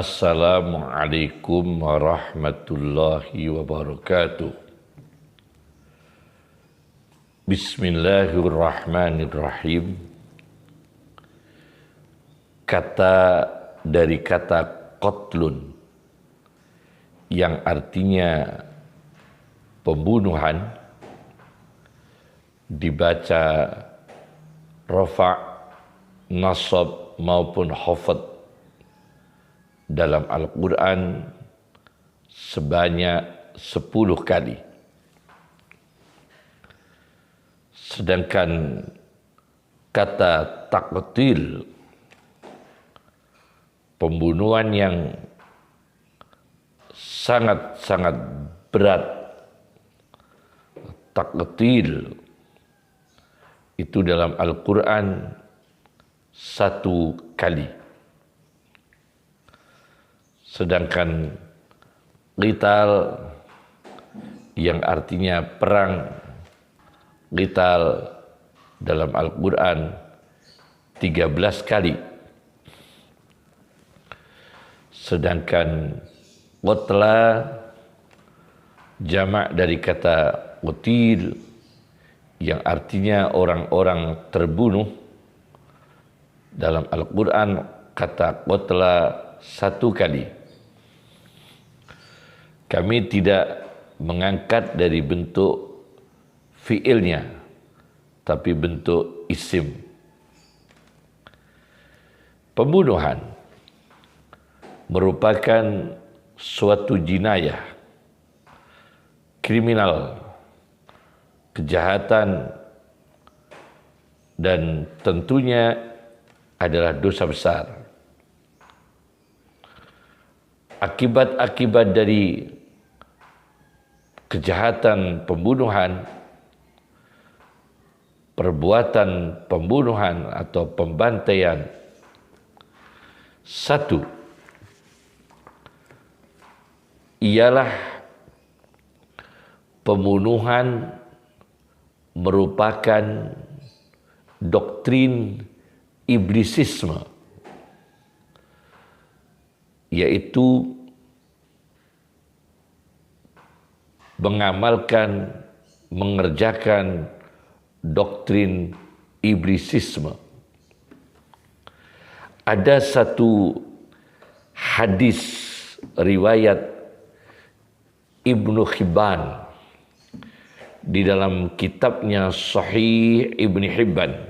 Assalamualaikum warahmatullahi wabarakatuh. Bismillahirrahmanirrahim. Kata dari kata qatlun yang artinya pembunuhan dibaca rafa', nasab maupun khafad dalam Al-Quran sebanyak 10 kali. Sedangkan kata taqtil, pembunuhan yang sangat-sangat berat, taqtil itu dalam Al-Quran 1 kali. Sedangkan qital yang artinya perang, qital dalam Al-Quran 13 kali. Sedangkan qatla jamak dari kata qutil yang artinya orang-orang terbunuh, dalam Al-Quran kata qatla 1 kali. Kami tidak mengangkat dari bentuk fiilnya, tapi bentuk isim. Pembunuhan merupakan suatu jinayah, kriminal, kejahatan, dan tentunya adalah dosa besar. Akibat-akibat dari kejahatan pembunuhan, perbuatan pembunuhan atau pembantaian, 1 ialah pembunuhan merupakan doktrin iblisisme, yaitu mengamalkan, mengerjakan doktrin iblisisme. Ada satu hadis riwayat Ibnu Hibban di dalam kitabnya Sahih Ibnu Hibban.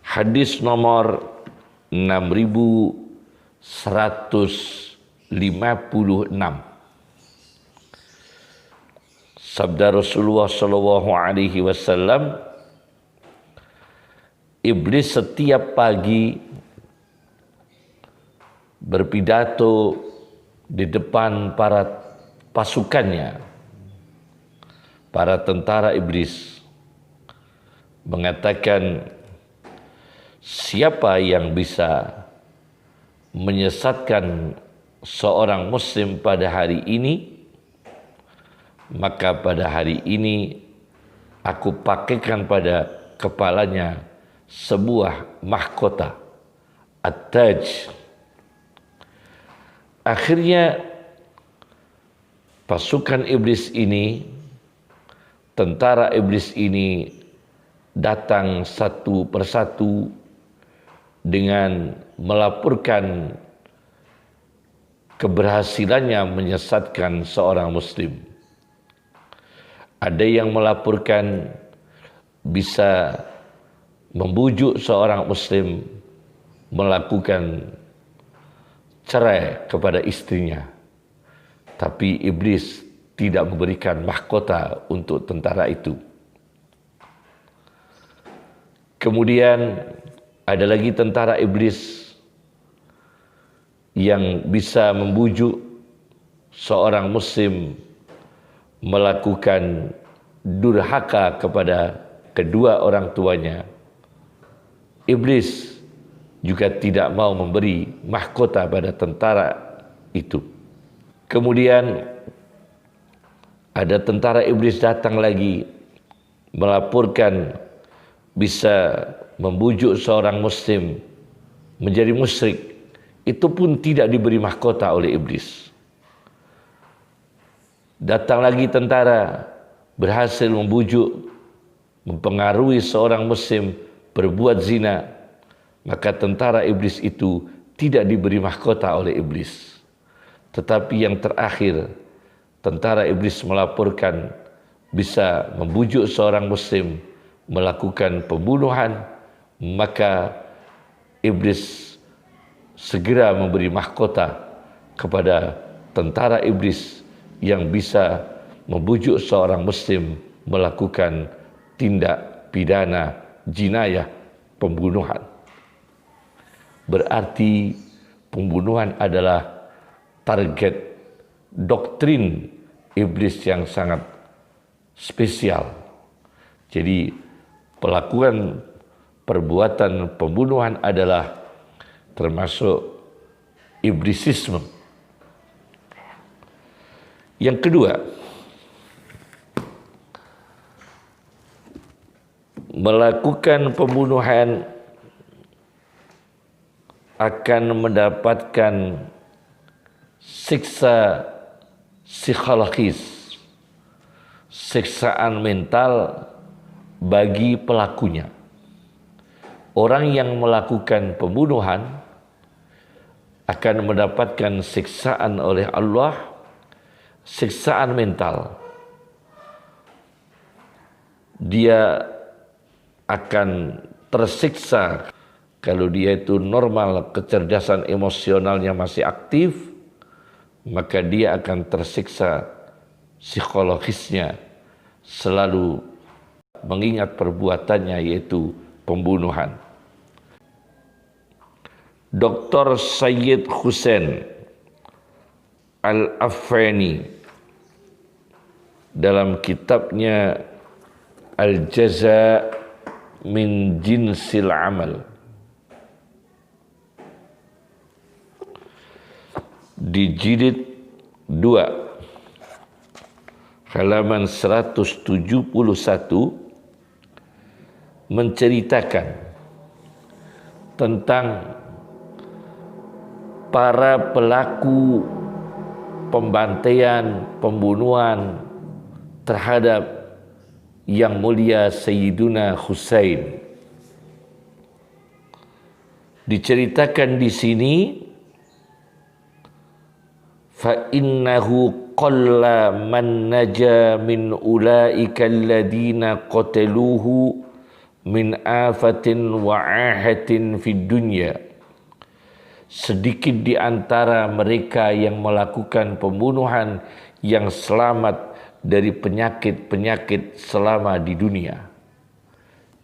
Hadis nomor 6156. Sabda Rasulullah sallallahu alaihi wasallam, iblis setiap pagi berpidato di depan para pasukannya, para tentara iblis, mengatakan, siapa yang bisa menyesatkan seorang muslim pada hari ini, maka pada hari ini aku pakaikan pada kepalanya sebuah mahkota, at-taj. Akhirnya pasukan iblis ini, tentara iblis ini datang satu persatu dengan melaporkan keberhasilannya menyesatkan seorang muslim. Ada yang melaporkan bisa membujuk seorang muslim melakukan cerai kepada istrinya, tapi iblis tidak memberikan mahkota untuk tentara itu. Kemudian ada lagi tentara iblis yang bisa membujuk seorang muslim melakukan durhaka kepada kedua orang tuanya. Iblis juga tidak mau memberi mahkota pada tentara itu. Kemudian ada tentara iblis datang lagi melaporkan bisa membujuk seorang muslim menjadi musyrik, itu pun tidak diberi mahkota oleh iblis. Datang lagi tentara, berhasil membujuk, mempengaruhi seorang muslim berbuat zina, maka tentara iblis itu tidak diberi mahkota oleh iblis. Tetapi yang terakhir, tentara iblis melaporkan bisa membujuk seorang muslim melakukan pembunuhan, maka iblis segera memberi mahkota kepada tentara iblis yang bisa membujuk seorang muslim melakukan tindak pidana jinayah pembunuhan. Berarti pembunuhan adalah target doktrin iblis yang sangat spesial. Jadi pelakuan perbuatan pembunuhan adalah termasuk iblisisme. Yang kedua, melakukan pembunuhan akan mendapatkan siksa psikologis, siksaan mental bagi pelakunya. Orang yang melakukan pembunuhan akan mendapatkan siksaan oleh Allah, siksaan mental. Dia akan tersiksa kalau dia itu normal, kecerdasan emosionalnya masih aktif, maka dia akan tersiksa psikologisnya, selalu mengingat perbuatannya yaitu pembunuhan. Dr. Sayyid Hussein Al-Affani dalam kitabnya Al-Jaza min Jinsil Amal di jilid 2 halaman 171 menceritakan tentang para pelaku pembantaian, pembunuhan terhadap yang mulia Sayyiduna Husain. Diceritakan di sini, fa innahu qalla man naja min ulaika alladhina qataluhu min afatin wa ahatin fid dunya. Sedikit di antara mereka yang melakukan pembunuhan yang selamat dari penyakit-penyakit selama di dunia.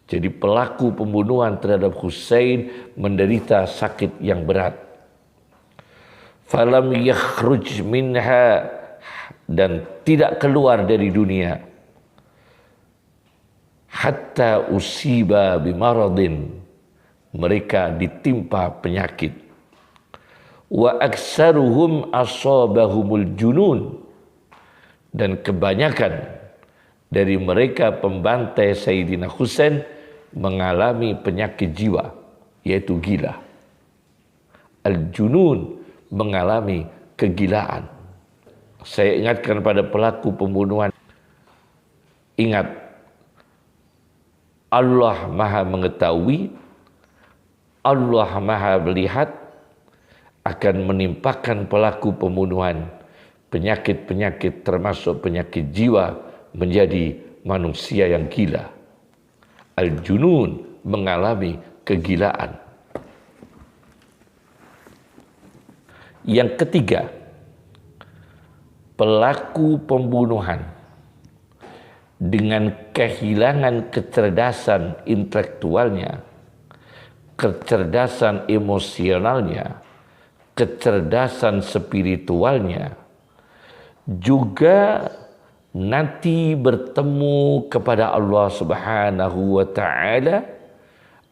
Jadi pelaku pembunuhan terhadap Husain menderita sakit yang berat. Falam yakhruj minha, dan tidak keluar dari dunia. Hatta usiba bimaradin, mereka ditimpa penyakit. Wa aksaruhum asabahumul junun, dan kebanyakan dari mereka pembantai Sayyidina Husain mengalami penyakit jiwa, yaitu gila. Al-junun, mengalami kegilaan. Saya ingatkan pada pelaku pembunuhan, ingat, Allah Maha mengetahui, Allah Maha melihat, akan menimpakan pelaku pembunuhan penyakit-penyakit termasuk penyakit jiwa menjadi manusia yang gila. Al-junun, mengalami kegilaan. Yang ketiga, pelaku pembunuhan dengan kehilangan kecerdasan intelektualnya, kecerdasan emosionalnya, kecerdasan spiritualnya, juga nanti bertemu kepada Allah Subhanahu wa Ta'ala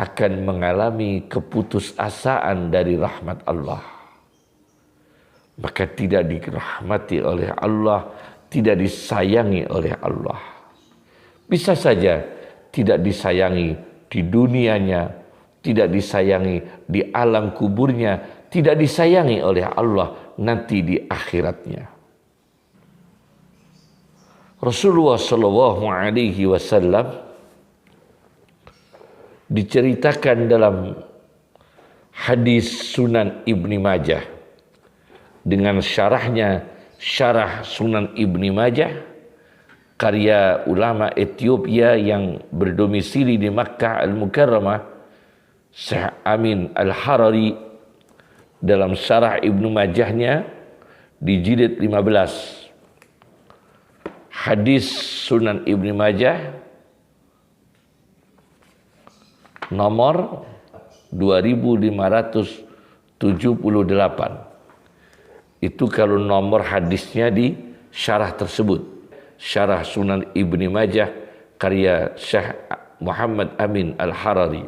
akan mengalami keputusasaan dari rahmat Allah. Maka tidak dirahmati oleh Allah, tidak disayangi oleh Allah. Bisa saja tidak disayangi di dunianya tidak disayangi, di alam kuburnya tidak disayangi oleh Allah nanti di akhiratnya. Rasulullah Shallallahu Alaihi Wasallam diceritakan dalam hadis Sunan Ibni Majah dengan syarahnya, syarah Sunan Ibni Majah karya ulama Ethiopia yang berdomisili di Makkah Al-Mukarramah, Syekh Amin Al-Harari, dalam syarah Ibnu Majahnya di jilid 15. Hadis Sunan Ibnu Majah nomor 2578. Itu kalau nomor hadisnya di syarah tersebut. Syarah Sunan Ibnu Majah karya Syekh Muhammad Amin Al-Harari.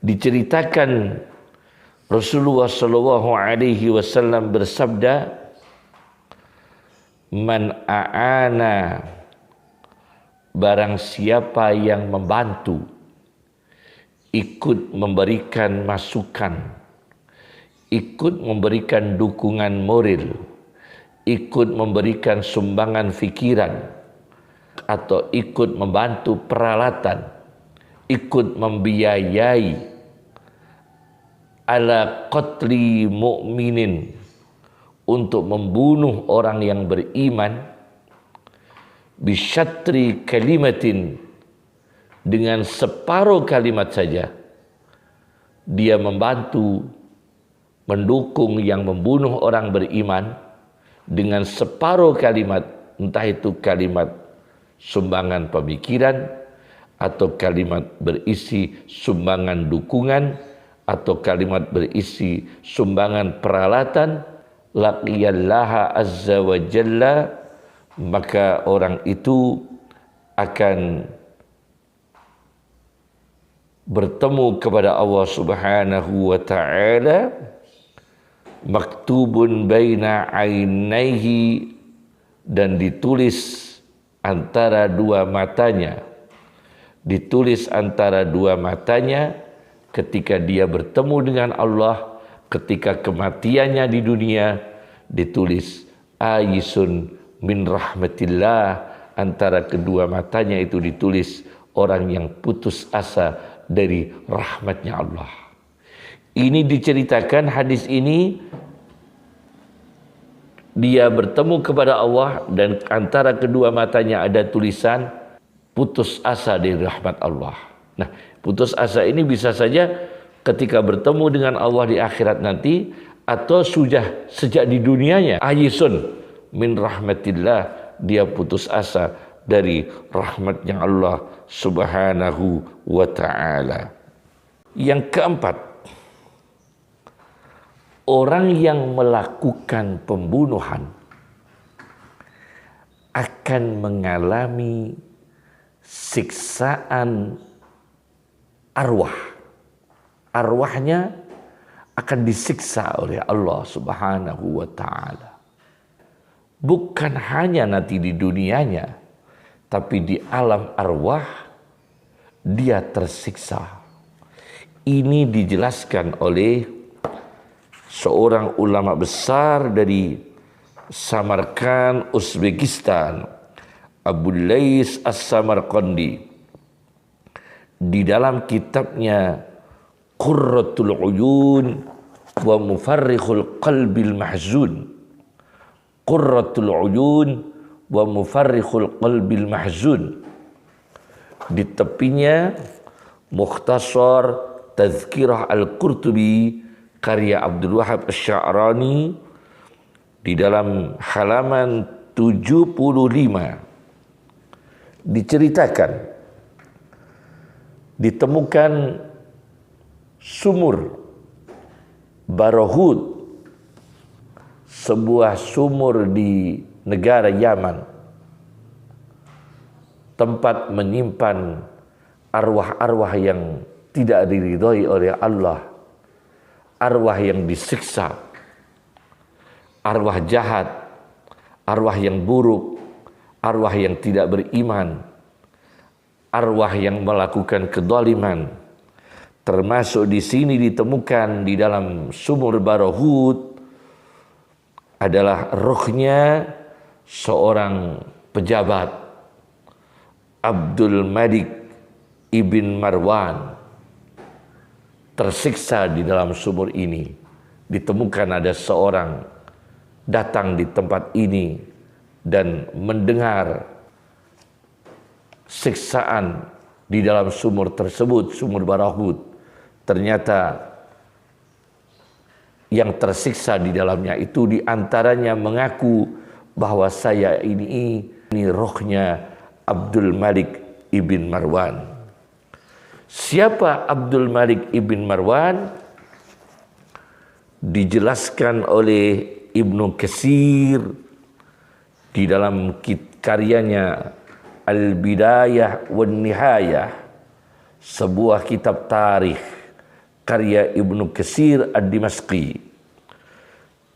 Diceritakan Rasulullah Shallallahu Alaihi Wasallam bersabda, "Man a'ana, barang siapa yang membantu, ikut memberikan masukan, ikut memberikan dukungan moral, ikut memberikan sumbangan fikiran, atau ikut membantu peralatan, ikut membiayai ala qatli mu'minin, untuk membunuh orang yang beriman, bisyatri kalimatin, dengan separuh kalimat saja, dia membantu, mendukung yang membunuh orang beriman dengan separuh kalimat, entah itu kalimat sumbangan pemikiran, atau kalimat berisi sumbangan dukungan, atau kalimat berisi sumbangan peralatan, laqiyallaha azza wa jalla, maka orang itu akan bertemu kepada Allah Subhanahu wa ta'ala, maktubun baina ainaihi, dan ditulis antara dua matanya, ditulis antara dua matanya ketika dia bertemu dengan Allah, ketika kematiannya di dunia, ditulis ayisun min rahmatillah, antara kedua matanya itu ditulis orang yang putus asa dari rahmatnya Allah. Ini diceritakan hadis ini, dia bertemu kepada Allah dan antara kedua matanya ada tulisan putus asa dari rahmat Allah. Nah, putus asa ini bisa saja ketika bertemu dengan Allah di akhirat nanti, atau sudah sejak di dunianya. Ayisun min rahmatillah, dia putus asa dari rahmatnya Allah Subhanahu wa ta'ala. Yang keempat, orang yang melakukan pembunuhan akan mengalami siksaan arwah. Arwahnya akan disiksa oleh Allah Subhanahu wa ta'ala. Bukan hanya nanti di dunianya, tapi di alam arwah dia tersiksa. Ini dijelaskan oleh seorang ulama besar dari Samarkand, Uzbekistan, Abu Lais As-Samarqandi, di dalam kitabnya Qurratul Uyun wa Mufarrikhul Qalbil Mahzun. Qurratul Uyun wa Mufarrikhul Qalbil Mahzun. Di tepinya Mukhtasar Tazkirah Al-Qurtubi karya Abdul Wahab Asy-Sya'rani di dalam halaman 75 diceritakan ditemukan sumur Barahud, sebuah sumur di negara Yaman, tempat menyimpan arwah-arwah yang tidak diridhoi oleh Allah, arwah yang disiksa, arwah jahat, arwah yang buruk, arwah yang tidak beriman, arwah yang melakukan kezaliman. Termasuk di sini ditemukan di dalam sumur Barahud adalah rohnya seorang pejabat, Abdul Malik ibn Marwan, tersiksa di dalam sumur ini. Ditemukan ada seorang datang di tempat ini dan mendengar siksaan di dalam sumur tersebut, sumur Barahud. Ternyata yang tersiksa di dalamnya itu diantaranya mengaku bahwa saya ini rohnya Abdul Malik ibn Marwan. Siapa Abdul Malik ibn Marwan? Dijelaskan oleh Ibnu Katsir di dalam karyanya Al-Bidayah wan Nihayah, sebuah kitab tarikh karya Ibnu Katsir Ad-Dimashqi,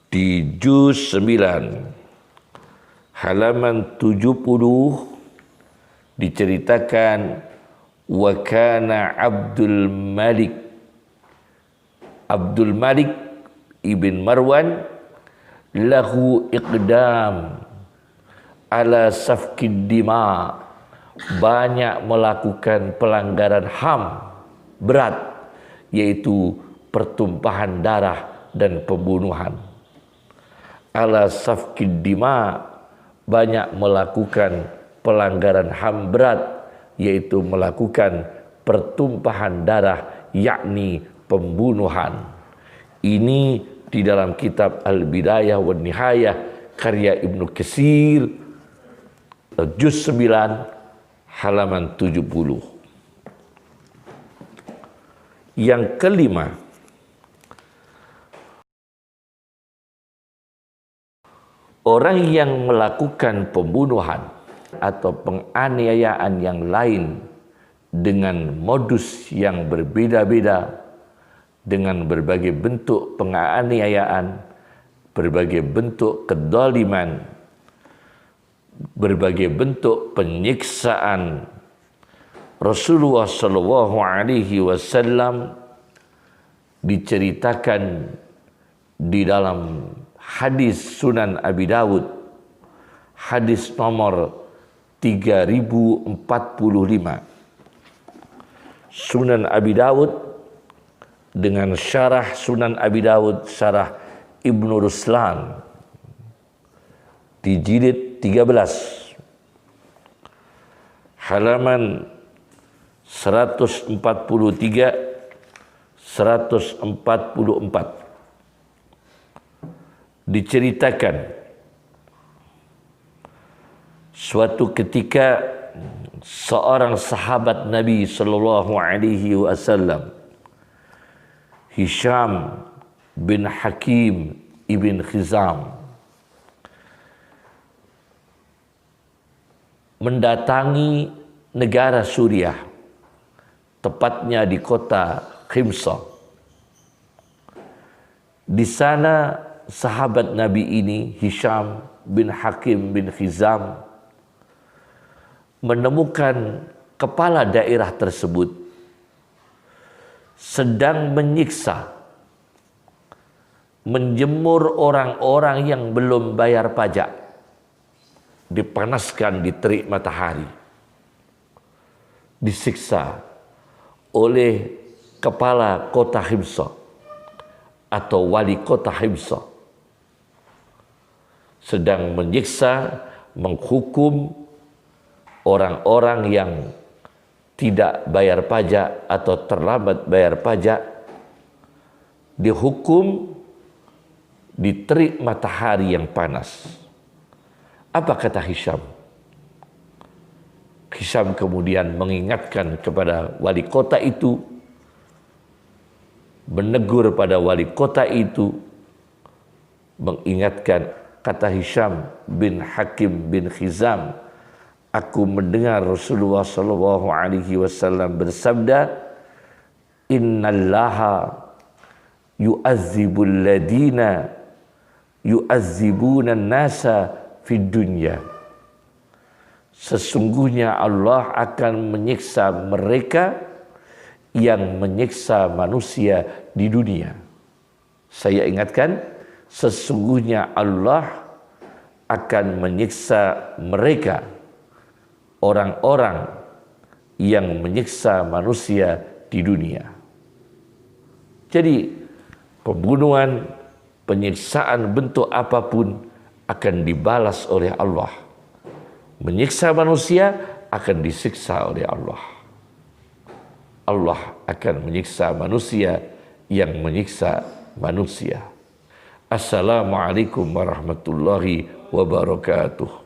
di juz 9 halaman 70 diceritakan, wa kana Abdul Malik ibn Marwan lahu iqdam ala safkid dima, banyak melakukan pelanggaran HAM berat, yaitu pertumpahan darah dan pembunuhan. Ala safkid dima, banyak melakukan pelanggaran HAM berat, yaitu melakukan pertumpahan darah, yakni pembunuhan. Ini di dalam kitab Al-Bidayah wan Nihayah karya Ibnu Katsir, juz 9 halaman 70. Yang kelima, orang yang melakukan pembunuhan atau penganiayaan yang lain dengan modus yang berbeda-beda, dengan berbagai bentuk penganiayaan, berbagai bentuk kedzaliman, berbagai bentuk penyiksaan, Rasulullah Shallallahu Alaihi Wasallam diceritakan di dalam hadis Sunan Abi Dawud, hadis nomor 3045. Sunan Abi Dawud dengan syarah Sunan Abi Dawud, syarah Ibnu Ruslan, di jilid 13 halaman 143 144 diceritakan, suatu ketika seorang sahabat Nabi Sallallahu Alaihi Wasallam, Hisham bin Hakim ibn Khizam, mendatangi negara Suriah, tepatnya di kota Himsa. Di sana sahabat Nabi ini, Hisham bin Hakim bin Khizam, menemukan kepala daerah tersebut sedang menyiksa, menjemur orang-orang yang belum bayar pajak, dipanaskan di terik matahari, disiksa oleh kepala kota Himsa atau wali kota Himsa, sedang menyiksa, menghukum orang-orang yang tidak bayar pajak atau terlambat bayar pajak, dihukum di terik matahari yang panas. Apa kata Hisham? Hisham kemudian mengingatkan kepada wali kota itu, menegur pada wali kota itu, mengingatkan, kata Hisham bin Hakim bin Khizam, aku mendengar Rasulullah Shallallahu Alaihi Wasallam bersabda, Innallaha yu'adzibul ladina yu'adzibuna nasa fid dunya. sesungguhnya Allah akan menyiksa mereka yang menyiksa manusia di dunia. Saya ingatkan, sesungguhnya Allah akan menyiksa mereka, orang-orang yang menyiksa manusia di dunia. Jadi pembunuhan, penyiksaan bentuk apapun akan dibalas oleh Allah. Menyiksa manusia akan disiksa oleh Allah. Allah akan menyiksa manusia yang menyiksa manusia. Assalamualaikum warahmatullahi wabarakatuh.